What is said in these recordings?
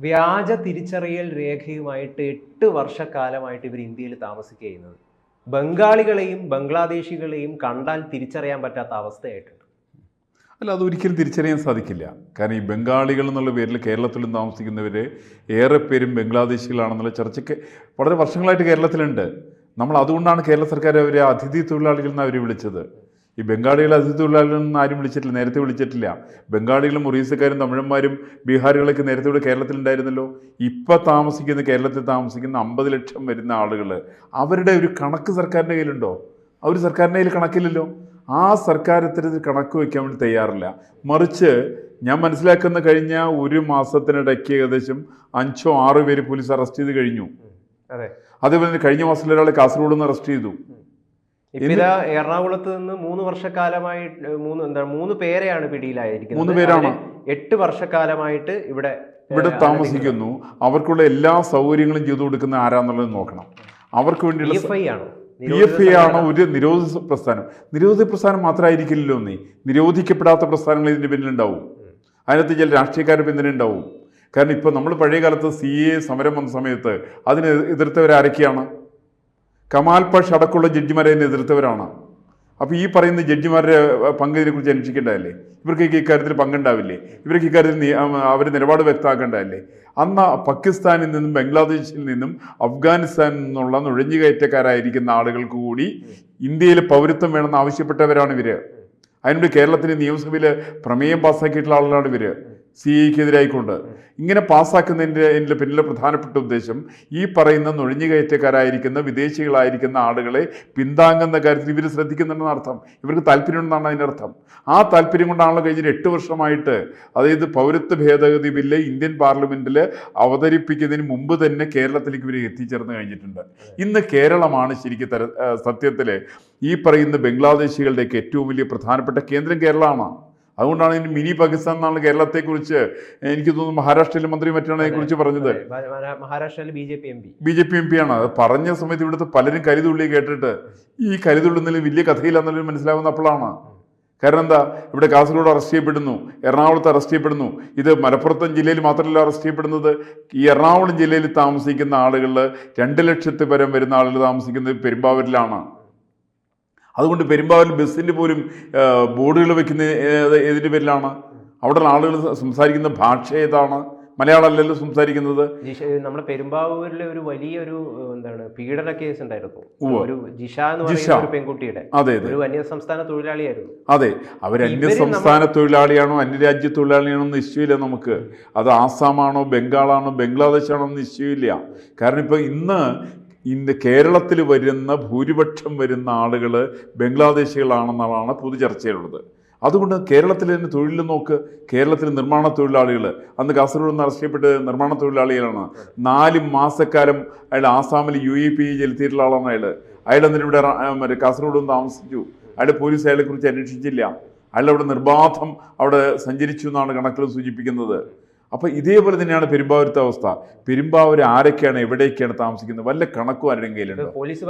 വ്യാജ തിരിച്ചറിയൽ രേഖയുമായിട്ട് 8 വർഷക്കാലമായിട്ട് ഇവർ ഇന്ത്യയിൽ താമസിക്കുന്നത്. ബംഗാളികളെയും ബംഗ്ലാദേശികളെയും കണ്ടാൽ തിരിച്ചറിയാൻ പറ്റാത്ത അവസ്ഥയായിട്ടുണ്ട്. അല്ല, അതൊരിക്കലും തിരിച്ചറിയാൻ സാധിക്കില്ല. കാരണം ഈ ബംഗാളികൾ എന്നുള്ള പേരിൽ കേരളത്തിലും താമസിക്കുന്നവർ ഏറെ പേരും ബംഗ്ലാദേശികളാണെന്നുള്ള ചർച്ചയ്ക്ക് വളരെ വർഷങ്ങളായിട്ട് കേരളത്തിലുണ്ട്. നമ്മൾ അതുകൊണ്ടാണ് കേരള സർക്കാർ അവരെ അതിഥി തൊഴിലാളികൾ എന്ന് അവർ വിളിച്ചത്. ഈ ബംഗാളികളെ അതിഥി തൊഴിലാളികൾ എന്ന് ആരും വിളിച്ചിട്ടില്ല, നേരത്തെ വിളിച്ചിട്ടില്ല. ബംഗാളികളും ഒറീസക്കാരും തമിഴന്മാരും ബീഹാറികളൊക്കെ നേരത്തെ ഇവിടെ കേരളത്തിലുണ്ടായിരുന്നല്ലോ. ഇപ്പം കേരളത്തിൽ താമസിക്കുന്ന 50 ലക്ഷം വരുന്ന ആളുകൾ, അവരുടെ ഒരു കണക്ക് സർക്കാരിൻ്റെ കയ്യിലുണ്ടോ? അവർ സർക്കാരിൻ്റെ കയ്യിൽ കണക്കില്ലല്ലോ. ആ സർക്കാർ ഇത്തരത്തിൽ കണക്ക് വയ്ക്കാൻ വേണ്ടി തയ്യാറില്ല. മറിച്ച് ഞാൻ മനസ്സിലാക്കുന്ന കഴിഞ്ഞ ഒരു മാസത്തിനിടയ്ക്ക് ഏകദേശം 5-6 പേര് പോലീസ് അറസ്റ്റ് ചെയ്ത് കഴിഞ്ഞു. അതേപോലെ കഴിഞ്ഞ മാസത്തിൽ ഒരാളെ കാസർഗോഡ് നിന്ന് അറസ്റ്റ് ചെയ്തു. എറണാകുളത്ത് നിന്ന് 3 വർഷക്കാലമായിട്ട് 3 പേരെയാണ് പിടിയിലായിരിക്കുന്നത്. 3 പേരാണ് 8 വർഷക്കാലമായിട്ട് ഇവിടെ താമസിക്കുന്നു. അവർക്കുള്ള എല്ലാ സൗകര്യങ്ങളും ചെയ്തു കൊടുക്കുന്ന ആരാന്നുള്ളത് നോക്കണം. അവർക്ക് വേണ്ടിയുള്ള PFI ആണോ ഒരു നിരോധിത പ്രസ്ഥാനം? നിരോധിത പ്രസ്ഥാനം മാത്രമായിരിക്കില്ലല്ലോ. നിരോധിക്കപ്പെടാത്ത പ്രസ്ഥാനങ്ങൾ ഇതിൻ്റെ പിന്നിലുണ്ടാവും. അതിനകത്ത് ചില രാഷ്ട്രീയക്കാരുടെ പിന്നിലുണ്ടാവും. കാരണം ഇപ്പോൾ നമ്മൾ പഴയ കാലത്ത് CA സമരം വന്ന സമയത്ത് അതിനെ എതിർത്തവരാരൊക്കെയാണ്? കമാൽ പാഷ അടക്കമുള്ള ജഡ്ജിമാരെ അതിനെ എതിർത്തവരാണ്. അപ്പോൾ ഈ പറയുന്ന ജഡ്ജിമാരുടെ പങ്ക് ഇതിനെക്കുറിച്ച് അന്വേഷിക്കേണ്ടതല്ലേ? ഇവർക്ക് ഇക്കാര്യത്തിൽ പങ്കുണ്ടാവില്ലേ? ഇവർക്ക് ഇക്കാര്യത്തിൽ അവർ നിലപാട് വ്യക്തമാക്കേണ്ടതല്ലേ? അന്ന് പാകിസ്ഥാനിൽ നിന്നും ബംഗ്ലാദേശിൽ നിന്നും അഫ്ഗാനിസ്ഥാനിൽ നിന്നുള്ള നുഴഞ്ഞുകയറ്റക്കാരായിരിക്കുന്ന ആളുകൾക്ക് കൂടി ഇന്ത്യയിൽ പൗരത്വം വേണമെന്ന് ആവശ്യപ്പെട്ടവരാണ് ഇവർ. അതിനുവേണ്ടി കേരളത്തിന് നിയമസഭയിൽ പ്രമേയം പാസ്സാക്കിയിട്ടുള്ള ആളുകളാണ് ഇവർ, CAക്കെതിരായിക്കൊണ്ട്. ഇങ്ങനെ പാസ്സാക്കുന്നതിൻ്റെ പിന്നിലെ പ്രധാനപ്പെട്ട ഉദ്ദേശം ഈ പറയുന്ന നുഴഞ്ഞുകയറ്റക്കാരായിരിക്കുന്ന വിദേശികളായിരിക്കുന്ന ആളുകളെ പിന്താങ്ങുന്ന കാര്യത്തിൽ ഇവർ ശ്രദ്ധിക്കുന്നുണ്ടെന്ന് അർത്ഥം. ഇവർക്ക് താല്പര്യമുണ്ടെന്നാണ് അതിൻ്റെ അർത്ഥം. ആ താല്പര്യം കൊണ്ടാണല്ലോ കഴിഞ്ഞ 8 വർഷമായിട്ട്, അതായത് പൗരത്വ ഭേദഗതി ബില്ല് ഇന്ത്യൻ പാർലമെൻറ്റിൽ അവതരിപ്പിക്കുന്നതിന് മുമ്പ് തന്നെ കേരളത്തിലേക്ക് ഇവർ എത്തിച്ചേർന്ന് കഴിഞ്ഞിട്ടുണ്ട്. ഇന്ന് കേരളമാണ് ശരിക്കും സത്യത്തിൽ ഈ പറയുന്ന ബംഗ്ലാദേശികളുടെയൊക്കെ ഏറ്റവും വലിയ പ്രധാനപ്പെട്ട കേന്ദ്രം കേരളമാണ്. അതുകൊണ്ടാണ് ഇതിന് മിനി പാകിസ്ഥാൻ എന്നാണ് കേരളത്തെക്കുറിച്ച് എനിക്ക് തോന്നുന്നു മഹാരാഷ്ട്രയിലെ മന്ത്രി മറ്റാണ് അതിനെക്കുറിച്ച് പറഞ്ഞത്. മഹാരാഷ്ട്രയിലെ BJP MP ആണ്. അത് പറഞ്ഞ സമയത്ത് ഇവിടുത്തെ പലരും കരുതുള്ളി കേട്ടിട്ട് ഈ കരുതുള്ളുന്നതിൽ വലിയ കഥയില്ലാന്നുള്ളത് മനസ്സിലാവുന്ന അപ്പോഴാണ്. കാരണം എന്താ, ഇവിടെ കാസർഗോഡ് അറസ്റ്റ് ചെയ്യപ്പെടുന്നു, എറണാകുളത്ത് അറസ്റ്റ് ചെയ്യപ്പെടുന്നു. ഇത് മലപ്പുറം ജില്ലയിൽ മാത്രമല്ല അറസ്റ്റ് ചെയ്യപ്പെടുന്നത്, ഈ എറണാകുളം ജില്ലയിൽ താമസിക്കുന്ന ആളുകളിൽ 2 ലക്ഷത്തിൽ പരം വരുന്ന ആളുകൾ താമസിക്കുന്നത് പെരുമ്പാവൂരിലാണ്. അതുകൊണ്ട് പെരുമ്പാവൂരിൽ ബസ്സിൻ്റെ പോലും ബോർഡുകൾ വയ്ക്കുന്ന ഏതിൻ്റെ പേരിലാണ്? അവിടെയുള്ള ആളുകൾ സംസാരിക്കുന്ന ഭാഷ ഏതാണ്? മലയാളമല്ലല്ലോ സംസാരിക്കുന്നത്. നമ്മുടെ പെരുമ്പാവൂരിലെ ഒരു വലിയൊരു പീഡന കേസ് ഉണ്ടായിരുന്നു. ഒരു ജിഷ എന്ന് പറയുന്ന ഒരു പെൺകുട്ടിയുടെ, ഒരു അന്യസംസ്ഥാന തൊഴിലാളിയായിരുന്നു. അതെ, അവർ അന്യസംസ്ഥാന തൊഴിലാളിയാണോ അന്യരാജ്യ തൊഴിലാളിയാണോ എന്ന് നിശ്ചയമില്ല നമുക്ക്. അത് ആസാമാണോ ബംഗാളാണോ ബംഗ്ലാദേശാണോ എന്ന് നിശ്ചയമില്ല. കാരണം ഇപ്പോൾ ഇന്ന് കേരളത്തിൽ വരുന്ന ഭൂരിപക്ഷം വരുന്ന ആളുകൾ ബംഗ്ലാദേശികളാണെന്നാണ് പൊതു ചർച്ചയിലുള്ളത്. അതുകൊണ്ട് കേരളത്തിൽ തന്നെ തൊഴിൽ നോക്ക്. കേരളത്തിൽ നിർമ്മാണ തൊഴിലാളികൾ, അന്ന് കാസർഗോഡ് നിന്ന് അറസ്റ്റ് ചെയ്യപ്പെട്ട് നിർമ്മാണ തൊഴിലാളികളാണ്. 4 മാസക്കാലം അയാൾ ആസാമിൽ UAP ചെലുത്തിയിട്ടുള്ള ആളാണ് അയാൾ എന്നിട്ട് ഇവിടെ കാസർഗോഡ് നിന്ന് താമസിച്ചു. പോലീസ് അയാളെക്കുറിച്ച് അന്വേഷിച്ചില്ല. അവിടെ നിർബാധം അവിടെ സഞ്ചരിച്ചു എന്നാണ് കണക്കുകൾ സൂചിപ്പിക്കുന്നത്. അപ്പോൾ ഇതേപോലെ തന്നെയാണ് പെരുമ്പാവൂരത്തെ അവസ്ഥ. പെരുമ്പാവൂർ ആരൊക്കെയാണ് എവിടേക്കാണ് താമസിക്കുന്നത് വല്ല കണക്കും ആരുടെയും കയ്യിലുണ്ട്? പോലീസ്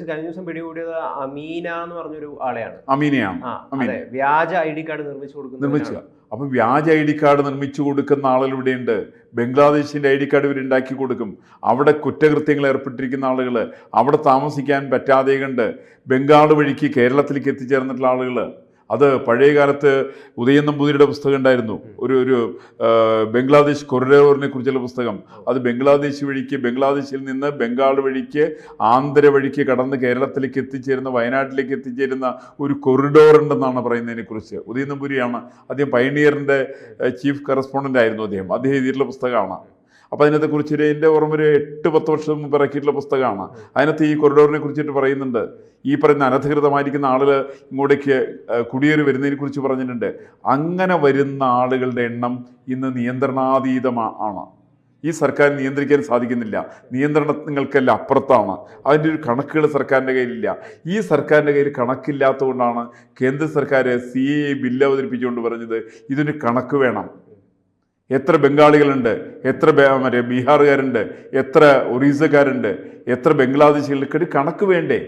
കഴിഞ്ഞ ദിവസം പിടികൂടിയത് അമീന എന്ന് പറഞ്ഞൊരു ആളെയാണ്. അമീനയാണ് വ്യാജ ID കാർഡ് നിർമ്മിച്ചു. അപ്പം വ്യാജ ID കാർഡ് നിർമ്മിച്ചു കൊടുക്കുന്ന ആളുകൾ ഇവിടെയുണ്ട്. ബംഗ്ലാദേശിൻ്റെ ID കാർഡ് ഇവരുണ്ടാക്കി കൊടുക്കും. അവിടെ കുറ്റകൃത്യങ്ങൾ ഏർപ്പെട്ടിരിക്കുന്ന ആളുകൾ, അവിടെ താമസിക്കാൻ പറ്റാതെ കണ്ട് ബംഗാൾ വഴിക്ക് കേരളത്തിലേക്ക് എത്തിച്ചേർന്നിട്ടുള്ള ആളുകൾ. അത് പഴയ കാലത്ത് ഉദയൻ നമ്പൂതിരിയുടെ പുസ്തകം ഉണ്ടായിരുന്നു, ഒരു ബംഗ്ലാദേശ് കൊറിഡോറിനെ കുറിച്ചുള്ള പുസ്തകം. അത് ബംഗ്ലാദേശിൽ നിന്ന് ബംഗാൾ വഴിക്ക് ആന്ധ്ര വഴിക്ക് കടന്ന് കേരളത്തിലേക്ക് എത്തിച്ചേരുന്ന, വയനാട്ടിലേക്ക് എത്തിച്ചേരുന്ന ഒരു കൊറിഡോർ ഉണ്ടെന്നാണ് പറയുന്നതിനെക്കുറിച്ച്. ഉദയൻ നമ്പൂരിയാണ് അദ്ദേഹം, പയനിയറിൻ്റെ ചീഫ് കറസ്പോണ്ടൻ്റ് ആയിരുന്നു അദ്ദേഹം എഴുതിയിട്ടുള്ള പുസ്തകമാണ്. അപ്പോൾ അതിനകത്തെക്കുറിച്ച് എൻ്റെ ഓർമ്മ ഒരു 8-10 വർഷം മുമ്പ് ഇറക്കിയിട്ടുള്ള പുസ്തകമാണ്. അതിനകത്ത് ഈ കൊറിഡോറിനെ കുറിച്ചിട്ട് പറയുന്നുണ്ട്. ഈ പറയുന്ന അനധികൃതമായിരിക്കുന്ന ആളുകൾ ഇങ്ങോട്ടേക്ക് കുടിയേറി വരുന്നതിനെ കുറിച്ച് പറഞ്ഞിട്ടുണ്ട്. അങ്ങനെ വരുന്ന ആളുകളുടെ എണ്ണം ഇന്ന് നിയന്ത്രണാതീതമാണ്. ഈ സർക്കാർ നിയന്ത്രിക്കാൻ സാധിക്കുന്നില്ല. നിയന്ത്രണങ്ങൾക്കെല്ലാം അപ്പുറത്താണ്. അതിൻ്റെ ഒരു കണക്കുകൾ സർക്കാരിൻ്റെ കയ്യിലില്ല. ഈ സർക്കാരിൻ്റെ കയ്യിൽ കണക്കില്ലാത്തതുകൊണ്ടാണ് കേന്ദ്ര സർക്കാർ CAA ബില്ല് അവതരിപ്പിച്ചുകൊണ്ട് പറഞ്ഞത് ഇതിന് കണക്ക് വേണം. എത്ര ബംഗാളികളുണ്ട്, എത്ര ബീഹാറുകാരുണ്ട്, എത്ര ഒറീസക്കാരുണ്ട്, എത്ര ബംഗ്ലാദേശികളുടെ കണക്ക് വേണ്ടേ?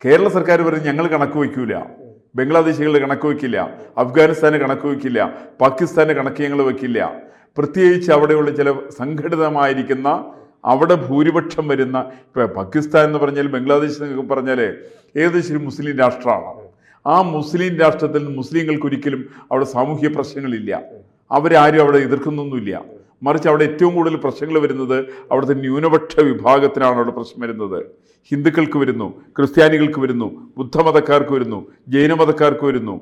കേരള സർക്കാർ പറഞ്ഞ് ഞങ്ങൾ കണക്ക് വയ്ക്കൂല, ബംഗ്ലാദേശികളുടെ കണക്ക് വയ്ക്കില്ല, അഫ്ഗാനിസ്ഥാൻ്റെ കണക്ക് വയ്ക്കില്ല, പാകിസ്ഥാൻ്റെ കണക്ക് ഞങ്ങൾ വയ്ക്കില്ല. പ്രത്യേകിച്ച് അവിടെയുള്ള ചില സംഘടിതമായിരിക്കുന്ന അവിടെ ഭൂരിപക്ഷം വരുന്ന, ഇപ്പം പാകിസ്ഥാൻ എന്ന് പറഞ്ഞാൽ ബംഗ്ലാദേശ് എന്നൊക്കെ പറഞ്ഞാൽ ഏകദേശം ഒരു മുസ്ലിം രാഷ്ട്രമാണ്. ആ മുസ്ലിം രാഷ്ട്രത്തിൽ മുസ്ലിങ്ങൾക്ക് ഒരിക്കലും അവിടെ സാമൂഹ്യ പ്രശ്നങ്ങളില്ല. അവരാരും അവിടെ എതിർക്കുന്നൊന്നുമില്ല. മറിച്ച് അവിടെ ഏറ്റവും കൂടുതൽ പ്രശ്നങ്ങൾ വരുന്നത് അവിടുത്തെ ന്യൂനപക്ഷ വിഭാഗത്തിനാണ് അവിടെ പ്രശ്നം വരുന്നത്. ഹിന്ദുക്കൾക്ക് വരുന്നു, ക്രിസ്ത്യാനികൾക്ക് വരുന്നു, ബുദ്ധമതക്കാർക്ക് വരുന്നു, ജൈനമതക്കാർക്ക് വരുന്നു.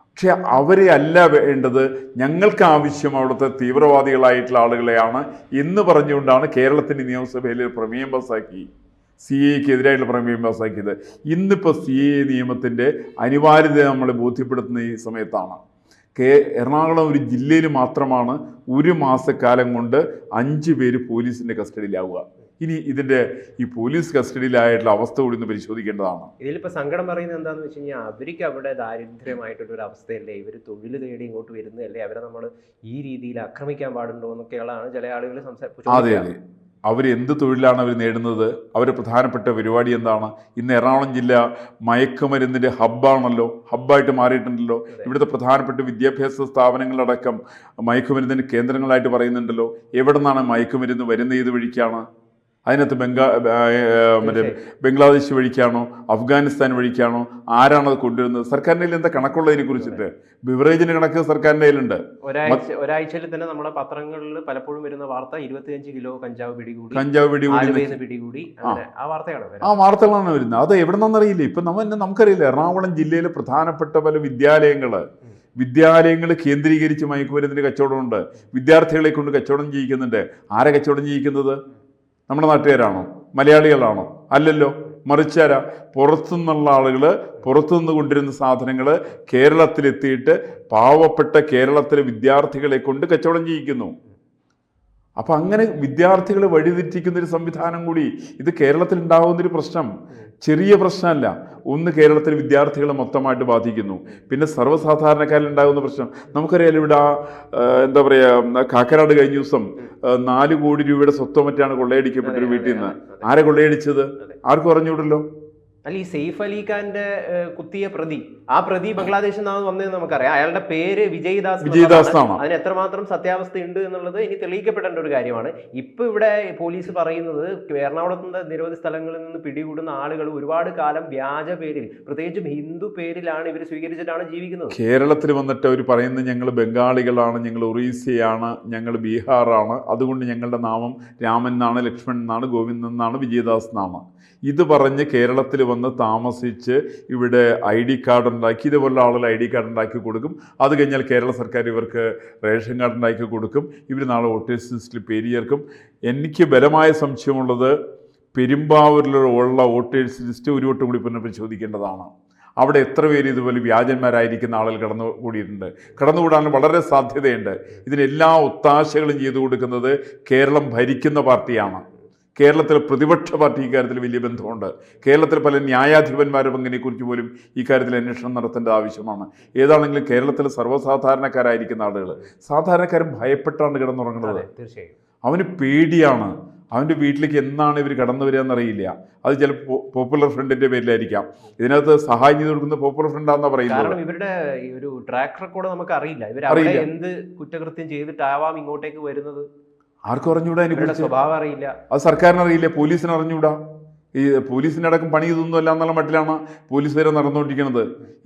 പക്ഷെ അവരെ അല്ല വേണ്ടത്, ഞങ്ങൾക്ക് ആവശ്യം അവിടുത്തെ തീവ്രവാദികളായിട്ടുള്ള ആളുകളെയാണ് എന്ന് പറഞ്ഞുകൊണ്ടാണ് കേരളത്തിൻ്റെ നിയമസഭയിൽ പ്രമേയം പാസ്സാക്കി, CAA എതിരായിട്ടുള്ള പ്രമേയം പാസ്സാക്കിയത്. ഇന്നിപ്പോൾ CAA നിയമത്തിൻ്റെ അനിവാര്യത നമ്മളെ ബോധ്യപ്പെടുത്തുന്ന ഈ സമയത്താണ്. എറണാകുളം ഒരു ജില്ലയിൽ മാത്രമാണ് ഒരു മാസക്കാലം കൊണ്ട് 5 പേര് പോലീസിൻ്റെ കസ്റ്റഡിയിലാവുക. ഇനി ഇതിൻ്റെ ഈ പോലീസ് കസ്റ്റഡിയിലായിട്ടുള്ള അവസ്ഥ കൂടി ഒന്ന് പരിശോധിക്കേണ്ടതാണ്. ഇതിലിപ്പോൾ സങ്കടം പറയുന്നത് എന്താണെന്ന് വെച്ച് കഴിഞ്ഞാൽ അവർക്ക് അവിടെ ദാരിദ്ര്യമായിട്ടുള്ളൊരു അവസ്ഥയല്ലേ, ഇവർ തൊഴിൽ തേടി ഇങ്ങോട്ട് വരുന്നതല്ലേ, അവരെ നമ്മൾ ഈ രീതിയിൽ ആക്രമിക്കാൻ പാടുണ്ടോ എന്നൊക്കെയുള്ളതാണ് ചില ആളുകൾ അതെ അതെ, അവരെന്ത് തൊഴിലാണ് അവർ നേടുന്നത്? അവരുടെ പ്രധാനപ്പെട്ട പരിപാടി എന്താണ്? ഇന്ന് എറണാകുളം ജില്ല മയക്കുമരുന്നിൻ്റെ ഹബ്ബാണല്ലോ, ഹബ്ബായിട്ട് മാറിയിട്ടുണ്ടല്ലോ. ഇവിടുത്തെ പ്രധാനപ്പെട്ട വിദ്യാഭ്യാസ സ്ഥാപനങ്ങളടക്കം മയക്കുമരുന്നിൻ്റെ കേന്ദ്രങ്ങളായിട്ട് പറയുന്നുണ്ടല്ലോ. എവിടെ നിന്നാണ് മയക്കുമരുന്ന് വരുന്നത്? ഏത് വഴിക്കാണ്? അതിനകത്ത് ബംഗ്ലാദേശ് വഴിക്കാണോ, അഫ്ഗാനിസ്ഥാൻ വഴിക്കാണോ? ആരാണത് കൊണ്ടുവരുന്നത്? സർക്കാരിൻ്റെ കയ്യിൽ എന്താ കണക്കുള്ളതിനെ കുറിച്ചിട്ട്? ബിവറേജിന് കണക്ക് സർക്കാരിൻ്റെ കയ്യിലുണ്ട്. ഒരാഴ്ചയിൽ തന്നെ നമ്മുടെ പത്രങ്ങളിൽ പലപ്പോഴും വരുന്ന വാർത്ത 25 കിലോ കഞ്ചാവ് പിടികൂടി, ആ വാർത്തകളാണ് വരുന്നത്. അത് എവിടെ നിന്നറിയില്ല. ഇപ്പം നമുക്കറിയില്ല, എറണാകുളം ജില്ലയിലെ പ്രധാനപ്പെട്ട പല വിദ്യാലയങ്ങൾ കേന്ദ്രീകരിച്ച് മയക്കുമരുന്നിൻ്റെ കച്ചവടമുണ്ട്. വിദ്യാർത്ഥികളെ കൊണ്ട് കച്ചവടം ചെയ്യിക്കുന്നുണ്ട്. ആരെ കച്ചവടം ചെയ്യിക്കുന്നത്? നമ്മുടെ നാട്ടുകാരാണോ? മലയാളികളാണോ? അല്ലല്ലോ. മറിച്ചാരാ? പുറത്തുനിന്നുള്ള ആളുകൾ പുറത്തുനിന്ന് കൊണ്ടിരുന്ന സാധനങ്ങൾ കേരളത്തിലെത്തിയിട്ട് പാവപ്പെട്ട കേരളത്തിലെ വിദ്യാർത്ഥികളെ കൊണ്ട് കച്ചവടം ചെയ്യിക്കുന്നു. അപ്പം അങ്ങനെ വിദ്യാർത്ഥികളെ വഴിതെറ്റിക്കുന്നൊരു സംവിധാനം കൂടി ഇത് കേരളത്തിൽ ഉണ്ടാകുന്നൊരു പ്രശ്നം ചെറിയ പ്രശ്നമല്ല. ഒന്ന്, കേരളത്തിൽ വിദ്യാർത്ഥികളെ മൊത്തമായിട്ട് ബാധിക്കുന്നു. പിന്നെ സർവ്വസാധാരണക്കാരിൽ ഉണ്ടാകുന്ന പ്രശ്നം നമുക്കറിയാലോ. ഇവിടെ എന്താ പറയുക, കാക്കനാട് കഴിഞ്ഞ ദിവസം 4 കോടി രൂപയുടെ സ്വത്തോ മറ്റാണ് കൊള്ളയടിക്കപ്പെട്ടൊരു വീട്ടിൽ നിന്ന്. ആരെ കൊള്ളയടിച്ചത്? ആർക്കും അറിഞ്ഞൂടല്ലോ. അല്ല, ഈ സെയ്ഫ് അലി ഖാന്റെ കുത്തിയ പ്രതി, ആ പ്രതി ബംഗ്ലാദേശിൽ നിന്നാണ് വന്നതെന്ന് നമുക്കറിയാം. അയാളുടെ പേര് വിജയ്ദാസ് ആണ്. അതിന് എത്രമാത്രം സത്യാവസ്ഥ ഉണ്ട് എന്നുള്ളത് ഇനി തെളിയിക്കപ്പെടേണ്ട ഒരു കാര്യമാണ്. ഇപ്പൊ ഇവിടെ പോലീസ് പറയുന്നത് എറണാകുളത്തിന്റെ നിരവധി സ്ഥലങ്ങളിൽ നിന്ന് പിടികൂടുന്ന ആളുകൾ ഒരുപാട് കാലം വ്യാജ പേരിൽ, പ്രത്യേകിച്ചും ഹിന്ദു പേരിലാണ് ഇവർ സ്വീകരിച്ചിട്ടാണ് ജീവിക്കുന്നത്. കേരളത്തിൽ വന്നിട്ട് അവർ പറയുന്നത് ഞങ്ങൾ ബംഗാളികളാണ്, ഞങ്ങൾ ഒറീസയാണ്, ഞങ്ങൾ ബീഹാറാണ്, അതുകൊണ്ട് ഞങ്ങളുടെ നാമം രാമൻ എന്നാണ്, ലക്ഷ്മൺ എന്നാണ്, ഗോവിന്ദൻ എന്നാണ്, വിജയദാസ് എന്നാണ്. ഇത് പറഞ്ഞ് കേരളത്തിൽ വന്ന് താമസിച്ച് ഇവിടെ ID കാർഡ് ഉണ്ടാക്കി, ഇതുപോലുള്ള ആളുകൾ ID കാർഡ് ഉണ്ടാക്കി കൊടുക്കും. അത് കഴിഞ്ഞാൽ കേരള സർക്കാർ ഇവർക്ക് റേഷൻ കാർഡ് ഉണ്ടാക്കി കൊടുക്കും. ഇവർ നാളെ വോട്ടേഴ്സ് ലിസ്റ്റിൽ പേര് ചേർക്കും. എനിക്ക് ബലമായ സംശയമുള്ളത് പെരുമ്പാവൂരിലുള്ള വോട്ടേഴ്സ് ലിസ്റ്റ് ഒരു വട്ടം കൂടി പുനഃപരിശോധിക്കേണ്ടതാണ്. അവിടെ എത്ര പേര് ഇതുപോലെ വ്യാജന്മാരായിരിക്കുന്ന ആളുകൾ കടന്നുകൂടാൻ വളരെ സാധ്യതയുണ്ട്. ഇതിനെല്ലാ ഒത്താശകളും ചെയ്തു കൊടുക്കുന്നത് കേരളം ഭരിക്കുന്ന പാർട്ടിയാണ്. കേരളത്തിലെ പ്രതിപക്ഷ പാർട്ടി ഇക്കാര്യത്തിൽ വലിയ ബന്ധമുണ്ട്. കേരളത്തിലെ പല ന്യായാധിപന്മാരും പങ്കിനെക്കുറിച്ച് പോലും ഇക്കാര്യത്തിൽ അന്വേഷണം നടത്തേണ്ട ആവശ്യമാണ്. ഏതാണെങ്കിലും കേരളത്തിലെ സർവ്വസാധാരണക്കാരായിരിക്കുന്ന ആളുകൾ, സാധാരണക്കാരും ഭയപ്പെട്ടാണ് കിടന്നുറങ്ങുന്നത്. തീർച്ചയായും അവന് പേടിയാണ്. അവൻ്റെ വീട്ടിലേക്ക് എന്നാണ് ഇവർ കടന്നു വരിക എന്നറിയില്ല. അത് ചിലപ്പോൾ പോപ്പുലർ ഫ്രണ്ടിന്റെ പേരിലായിരിക്കാം. ഇതിനകത്ത് സഹായം ചെയ്ത് കൊടുക്കുന്ന പോപ്പുലർ ഫ്രണ്ടാണെന്നാ പറയുന്നത്. കാരണം ഇവരുടെ ഒരു ട്രാക്ക് റെക്കോർഡ് നമുക്ക് അറിയില്ല. ഇവർ എന്ത് കുറ്റകൃത്യം ചെയ്തിട്ടാവാം ഇങ്ങോട്ടേക്ക് വരുന്നത്? ആർക്കും അറിഞ്ഞൂടാ. അതിനെക്കുറിച്ച് സ്വഭാവം അറിയില്ല. അത് സർക്കാരിന് അറിയില്ല, പോലീസിന് അറിഞ്ഞൂടാ. ഈ പോലീസിൻ്റെ അടക്കം പണി ഇതൊന്നും അല്ല എന്നുള്ള മട്ടിലാണ് പോലീസ് വരെ നടന്നുകൊണ്ടിരിക്കുന്നത്.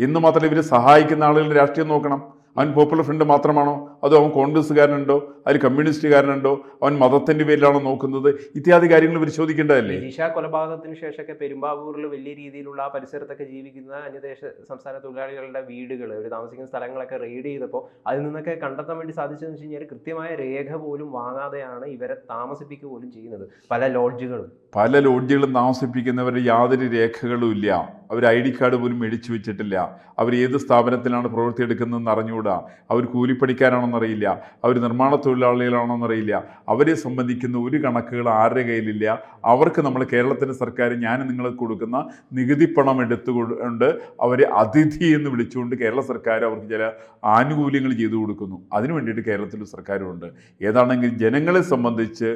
എന്ന് മാത്രമല്ല, ഇവർ സഹായിക്കുന്ന ആളുകളുടെ രാഷ്ട്രീയം നോക്കണം. അവൻ പോപ്പുലർ ഫ്രണ്ട് മാത്രമാണോ, അതോ അവൻ കോൺഗ്രസ്സുകാരനുണ്ടോ, അതിൽ കമ്മ്യൂണിസ്റ്റുകാരനുണ്ടോ, അവൻ മതത്തിന്റെ പേരിലാണോ നോക്കുന്നത്? ഇത്യാദി കാര്യങ്ങൾ പരിശോധിക്കേണ്ടതല്ലേ. ജിഷ കൊലപാതകത്തിന് ശേഷമൊക്കെ പെരുമ്പാവൂരിൽ വലിയ രീതിയിലുള്ള ആ പരിസരത്തൊക്കെ ജീവിക്കുന്ന അന്യദേശ സംസ്ഥാന തൊഴിലാളികളുടെ വീടുകൾ, അവർ താമസിക്കുന്ന സ്ഥലങ്ങളൊക്കെ റെയ്ഡ് ചെയ്തപ്പോൾ അതിൽ നിന്നൊക്കെ കണ്ടെത്താൻ വേണ്ടി സാധിച്ചതെന്ന് വെച്ച് കഴിഞ്ഞാൽ കൃത്യമായ രേഖ പോലും വാങ്ങാതെയാണ് ഇവരെ താമസിപ്പിക്കുക പോലും ചെയ്യുന്നത്. പല ലോഡ്ജുകളും താമസിപ്പിക്കുന്നവരുടെ യാതൊരു രേഖകളും ഇല്ല. അവർ ID കാർഡ് പോലും മേടിച്ചു വെച്ചിട്ടില്ല. അവർ ഏത് സ്ഥാപനത്തിലാണ് പ്രവൃത്തിയെടുക്കുന്നതെന്ന് അറിഞ്ഞുകൂടാ. അവർ കൂലിപ്പണിക്കാരാണെന്നറിയില്ല, അവർ നിർമ്മാണ തൊഴിലാളികളാണെന്നറിയില്ല. അവരെ സംബന്ധിക്കുന്ന ഒരു കണക്കുകൾ ആരുടെ കയ്യിലില്ല. അവർക്ക് നമ്മൾ കേരളത്തിൻ്റെ സർക്കാർ ഞാൻ നിങ്ങൾക്ക് കൊടുക്കുന്ന നികുതി പണം എടുത്തുകൊണ്ട് അവരെ അതിഥി എന്ന് വിളിച്ചുകൊണ്ട് കേരള സർക്കാർ അവർക്ക് ചില ആനുകൂല്യങ്ങൾ ചെയ്തു കൊടുക്കുന്നു. അതിനു വേണ്ടിയിട്ട് കേരളത്തിലെ സർക്കാരുമുണ്ട്. ഏതാണെങ്കിലും ജനങ്ങളെ സംബന്ധിച്ച്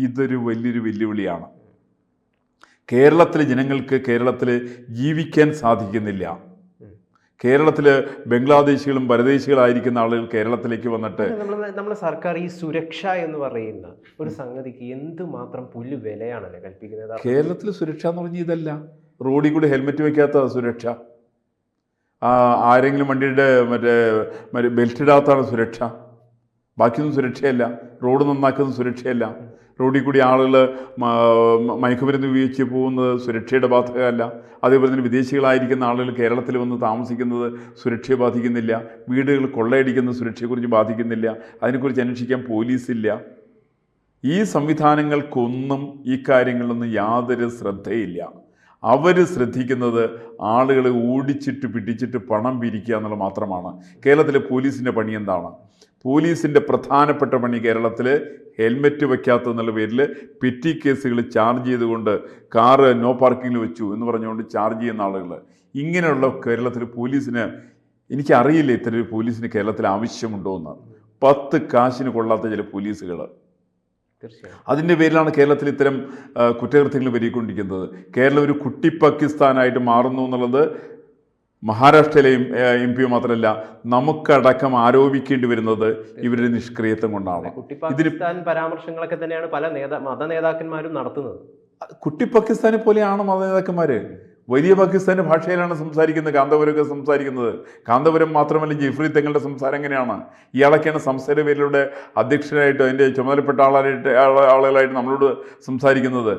ഇതൊരു വലിയൊരു വെല്ലുവിളിയാണ്. കേരളത്തിലെ ജനങ്ങൾക്ക് കേരളത്തിൽ ജീവിക്കാൻ സാധിക്കുന്നില്ല. കേരളത്തിൽ ബംഗ്ലാദേശികളും പരദേശികളായിരിക്കുന്ന ആളുകൾ കേരളത്തിലേക്ക് വന്നിട്ട് നമ്മളെ സർക്കാർ ഈ സുരക്ഷ എന്ന് പറയുന്ന ഒരു സംഗതിക്ക് എന്തുമാത്രം പുല്ല് വിലയാണല്ലേ കൽപ്പിക്കുന്നത്? കേരളത്തിൽ സുരക്ഷ എന്ന് പറഞ്ഞാൽ ഇതല്ല. റോഡിൽ കൂടി ഹെൽമെറ്റ് വയ്ക്കാത്ത സുരക്ഷ, ആരെങ്കിലും വണ്ടിയുടെ മറ്റേ ബെൽറ്റ് ഇടാത്താണ് സുരക്ഷ. ബാക്കിയൊന്നും സുരക്ഷയല്ല. റോഡ് നന്നാക്കുന്ന സുരക്ഷയല്ല. റോഡിൽ കൂടി ആളുകൾ മയക്കുമരുന്ന് ഉപയോഗിച്ച് പോകുന്നത് സുരക്ഷയുടെ ബാധകമല്ല. അതേപോലെ തന്നെ വിദേശികളായിരിക്കുന്ന ആളുകൾ കേരളത്തിൽ വന്ന് താമസിക്കുന്നത് സുരക്ഷയെ ബാധിക്കുന്നില്ല. വീടുകൾ കൊള്ളയടിക്കുന്ന സുരക്ഷയെക്കുറിച്ച് ബാധിക്കുന്നില്ല. അതിനെക്കുറിച്ച് അന്വേഷിക്കാൻ പോലീസില്ല. ഈ സംവിധാനങ്ങൾക്കൊന്നും ഈ കാര്യങ്ങളിലൊന്നും യാതൊരു ശ്രദ്ധയില്ല. അവർ ശ്രദ്ധിക്കുന്നത് ആളുകളെ ഓടിച്ചിട്ട് പിടിച്ചിട്ട് പണം പിരിക്കുക എന്നുള്ളത് മാത്രമാണ്. കേരളത്തിലെ പോലീസിൻ്റെ പണി എന്താണ്? പോലീസിൻ്റെ പ്രധാനപ്പെട്ട പണി കേരളത്തിൽ ഹെൽമെറ്റ് വയ്ക്കാത്തതെന്നുള്ള പേരിൽ പെറ്റി കേസുകൾ ചാർജ് ചെയ്തുകൊണ്ട് കാറ് നോ പാർക്കിങ്ങിൽ വെച്ചു എന്ന് പറഞ്ഞുകൊണ്ട് ചാർജ് ചെയ്യുന്ന ആളുകൾ. ഇങ്ങനെയുള്ള കേരളത്തിൽ പോലീസിന്, എനിക്കറിയില്ല ഇത്തരം പോലീസിന് കേരളത്തിൽ ആവശ്യമുണ്ടോ എന്ന്. 10 കാശിന് കൊള്ളാത്ത ചില പോലീസുകൾ, അതിൻ്റെ പേരിലാണ് കേരളത്തിൽ ഇത്തരം കുറ്റകൃത്യങ്ങൾ പെരുകിക്കൊണ്ടിരിക്കുന്നത്. കേരളം ഒരു കുട്ടി പാകിസ്ഥാനായിട്ട് മാറുന്നു എന്നുള്ളത് മഹാരാഷ്ട്രയിലെ MP മാത്രമല്ല നമുക്കടക്കം ആരോപിക്കേണ്ടി വരുന്നത് ഇവരുടെ നിഷ്ക്രിയത്വം കൊണ്ടാണ്. ഇതിന് പരാമർശങ്ങളൊക്കെ തന്നെയാണ് പല മത നേതാക്കന്മാരും നടത്തുന്നത്. കുട്ടി പാകിസ്ഥാനെ പോലെയാണ് മത നേതാക്കന്മാർ. വലിയ പാകിസ്ഥാൻ്റെ ഭാഷയിലാണ് സംസാരിക്കുന്നത്. കാന്തപുരമൊക്കെ സംസാരിക്കുന്നത്. കാന്തപുരം മാത്രമല്ല, ജിഫ്രി തങ്ങളുടെ സംസാരം എങ്ങനെയാണ്? ഇയാളൊക്കെയാണ് സംസ്ഥാന പേരിലൂടെ അധ്യക്ഷനായിട്ട് അതിൻ്റെ ചുമതലപ്പെട്ട ആളുകളായിട്ട് നമ്മളോട് സംസാരിക്കുന്നത്.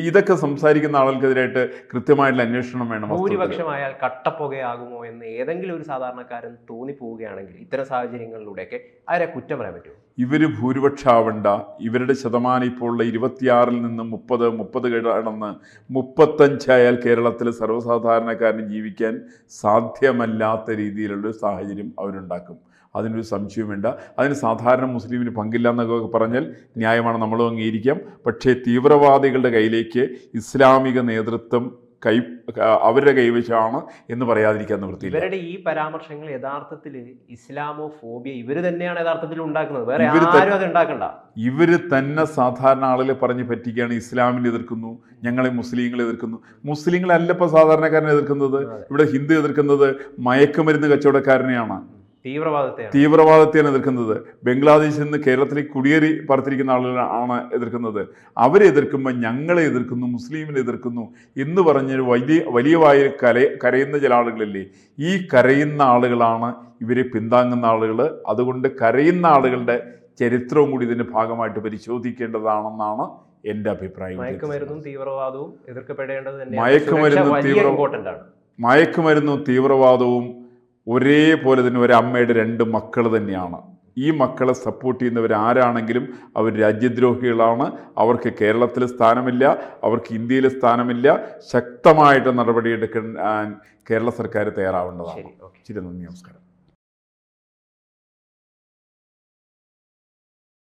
ഇതൊക്കെ സംസാരിക്കുന്ന ആളുകൾക്കെതിരായിട്ട് കൃത്യമായിട്ടുള്ള അന്വേഷണം വേണം. ഭൂരിപക്ഷമായാൽ കട്ടപ്പുകയാകുമോ എന്ന് ഏതെങ്കിലും ഒരു സാധാരണക്കാരൻ തോന്നിപ്പോവുകയാണെങ്കിൽ ഇത്തരം സാഹചര്യങ്ങളിലൂടെയൊക്കെ ആരെ കുറ്റം പറയാൻ പറ്റുമോ? ഇവർ ഭൂരിപക്ഷമാവണ്ട. ഇവരുടെ ശതമാനം ഇപ്പോൾ ഉള്ള 26-ൽ നിന്ന് 30 കടന്ന് 35 ആയാൽ കേരളത്തിൽ സർവ്വസാധാരണക്കാരന് ജീവിക്കാൻ സാധ്യമല്ലാത്ത രീതിയിലുള്ളൊരു സാഹചര്യം അവരുണ്ടാക്കും. അതിനൊരു സംശയം വേണ്ട. അതിന് സാധാരണ മുസ്ലിമിന് പങ്കില്ല എന്നൊക്കെ പറഞ്ഞാൽ ന്യായമാണ്, നമ്മളും അംഗീകരിക്കാം. പക്ഷേ തീവ്രവാദികളുടെ കയ്യിലേക്ക് ഇസ്ലാമിക നേതൃത്വം അവരുടെ കൈവശമാണ് എന്ന് പറയാതിരിക്കാൻ നിവൃത്തിയില്ല. ഇവരുടെ ഈ പരാമർശങ്ങൾ യഥാർത്ഥത്തിൽ ഇസ്ലാമോ ഫോബിയ ഇവർ തന്നെയാണ് യഥാർത്ഥത്തിൽ ഉണ്ടാക്കുന്നത്. വേറെ ആരും അത് ഉണ്ടാക്കണ്ട. ഇവര് തന്നെ സാധാരണ ആളുകളെ പറഞ്ഞ് പറ്റിക്കുകയാണ്. ഇസ്ലാമിനെ എതിർക്കുന്നു, ഞങ്ങളെ മുസ്ലിങ്ങളെ എതിർക്കുന്നു. മുസ്ലിങ്ങളല്ല ഇപ്പോൾ സാധാരണക്കാരനെ എതിർക്കുന്നത്. ഇവിടെ ഹിന്ദു എതിർക്കുന്നത് മയക്കുമരുന്ന് കച്ചവടക്കാരനെയാണ്, തീവ്രവാദത്തെയാണ് എതിർക്കുന്നത്. ബംഗ്ലാദേശിൽ നിന്ന് കേരളത്തിലേക്ക് കുടിയേറി പറത്തിരിക്കുന്ന ആളുകളാണ് എതിർക്കുന്നത്. അവരെ എതിർക്കുമ്പോൾ ഞങ്ങളെ എതിർക്കുന്നു, മുസ്ലിമിനെ എതിർക്കുന്നു എന്ന് പറഞ്ഞ് വലിയ വായിൽ കരയുന്ന ചില ആളുകളില്ലേ? ഈ കരയുന്ന ആളുകളാണ് ഇവരെ പിന്താങ്ങുന്ന ആളുകൾ. അതുകൊണ്ട് കരയുന്ന ആളുകളുടെ ചരിത്രവും കൂടി ഇതിൻ്റെ ഭാഗമായിട്ട് പരിശോധിക്കേണ്ടതാണെന്നാണ് എൻ്റെ അഭിപ്രായം. മയക്കുമരുന്നും തീവ്രവാദവും എതിർക്കപ്പെടേണ്ടത് മയക്കുമരുന്നും തീവ്രവാദവും ഒരേപോലെ തന്നെ ഒരു അമ്മയുടെ 2 മക്കൾ തന്നെയാണ്. ഈ മക്കളെ സപ്പോർട്ട് ചെയ്യുന്നവർ ആരാണെങ്കിലും അവർ രാജ്യദ്രോഹികളാണ്. അവർക്ക് കേരളത്തിൽ സ്ഥാനമില്ല, അവർക്ക് ഇന്ത്യയിൽ സ്ഥാനമില്ല. ശക്തമായിട്ട് നടപടിയെടുക്കാൻ കേരള സർക്കാർ തയ്യാറാവേണ്ടതാണ്. ശരി, നന്ദി, നമസ്കാരം.